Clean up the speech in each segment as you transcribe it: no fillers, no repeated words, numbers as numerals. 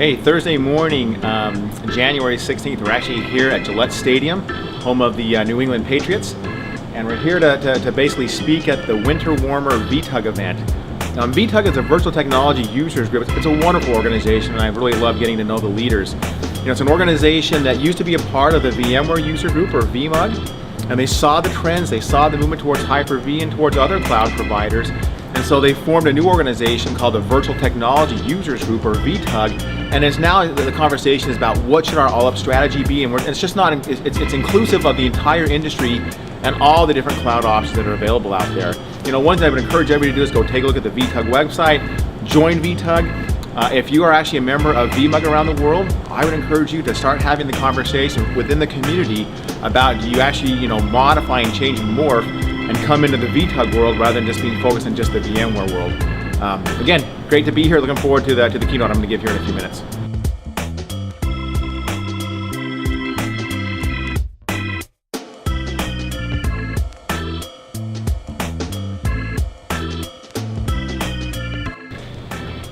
Hey, Thursday morning, January 16th, we're actually here at Gillette Stadium, home of the New England Patriots, and we're here to basically speak at the Winter Warmer VTUG event. VTUG is a virtual technology users group. It's a wonderful organization, and I really love getting to know the leaders. You know, it's an organization that used to be a part of the VMware user group, or VMUG, and they saw the trends, they saw the movement towards Hyper-V and towards other cloud providers, and so they formed a new organization called the Virtual Technology Users Group, or VTUG, and it's now the conversation is about what should our all-up strategy be, and it's just not, it's inclusive of the entire industry and all the different cloud options that are available out there. You know, one thing I would encourage everybody to do is go take a look at the VTUG website, join VTUG. If you are actually a member of VMUG around the world, I would encourage you to start having the conversation within the community about you actually, you know, modify and change and morph and come into the VTUG world rather than just being focused on just the VMware world. Again, great to be here. Looking forward to the keynote I'm going to give here in a few minutes.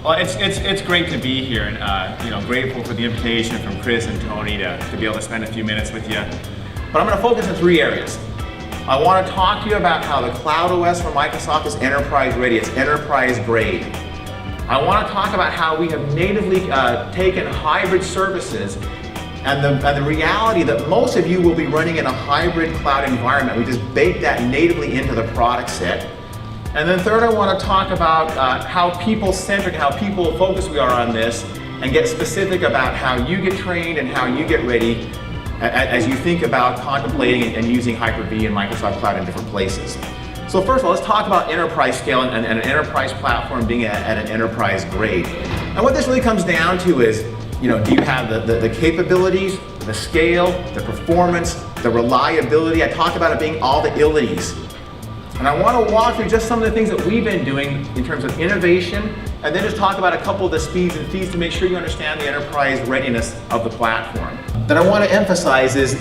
Well, it's great to be here, and you know, grateful for the invitation from Chris and Tony to be able to spend a few minutes with you. But I'm going to focus on three areas. I want to talk to you about how the Cloud OS from Microsoft is enterprise ready. It's enterprise grade. I want to talk about how we have natively taken hybrid services and the reality that most of you will be running in a hybrid cloud environment. We just baked that natively into the product set. And then third, I want to talk about how people-centric, how people-focused we are on this, and get specific about how you get trained and how you get ready as you think about contemplating and using Hyper-V and Microsoft Cloud in different places. So first of all, let's talk about enterprise scale and an enterprise platform being at an enterprise grade. And what this really comes down to is, you know, do you have the capabilities, the scale, the performance, the reliability? I talked about it being all the ilities. And I want to walk through just some of the things that we've been doing in terms of innovation, and then just talk about a couple of the speeds and feeds to make sure you understand the enterprise readiness of the platform. That I want to emphasize is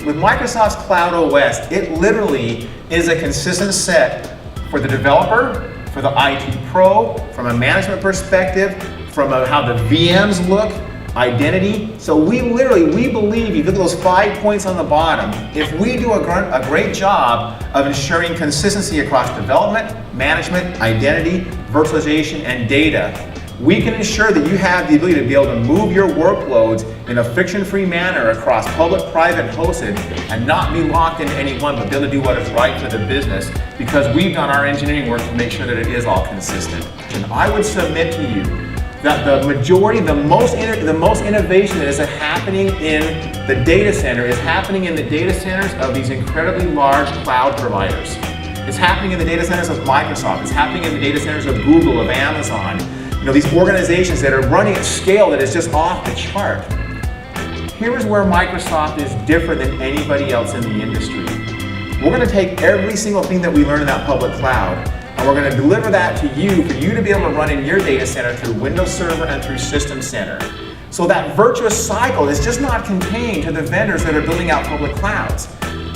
with Microsoft's Cloud OS, it literally is a consistent set for the developer, for the IT pro, from a management perspective, from how the VMs look, identity. So we believe, if you look at those 5 points on the bottom, if we do a great job of ensuring consistency across development, management, identity, virtualization, and data, we can ensure that you have the ability to be able to move your workloads in a friction-free manner across public, private, hosted, and not be locked into any one, but be able to do what is right for the business, because we've done our engineering work to make sure that it is all consistent. And I would submit to you that the majority, the most innovation that is happening in the data center is happening in the data centers of these incredibly large cloud providers. It's happening in the data centers of Microsoft. It's happening in the data centers of Google, of Amazon. You know, these organizations that are running at scale that is just off the chart. Here is where Microsoft is different than anybody else in the industry. We're going to take every single thing that we learn in that public cloud, and we're going to deliver that to you for you to be able to run in your data center through Windows Server and through System Center. So that virtuous cycle is just not contained to the vendors that are building out public clouds.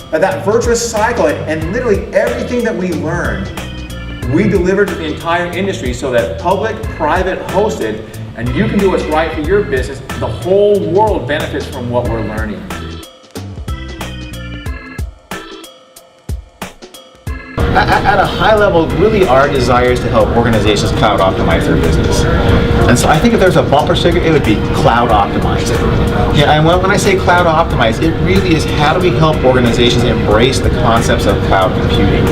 But that virtuous cycle and literally everything that we learn, we deliver to the entire industry so that public, private, hosted, and you can do what's right for your business. The whole world benefits from what we're learning. At a high level, really our desire is to help organizations cloud optimize their business. And so I think if there's a bumper sticker, it would be cloud optimized. Yeah, and when I say cloud optimized, it really is how do we help organizations embrace the concepts of cloud computing?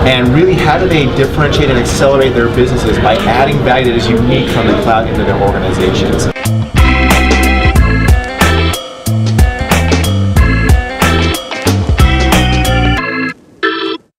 And really, how do they differentiate and accelerate their businesses by adding value that is unique from the cloud into their organizations?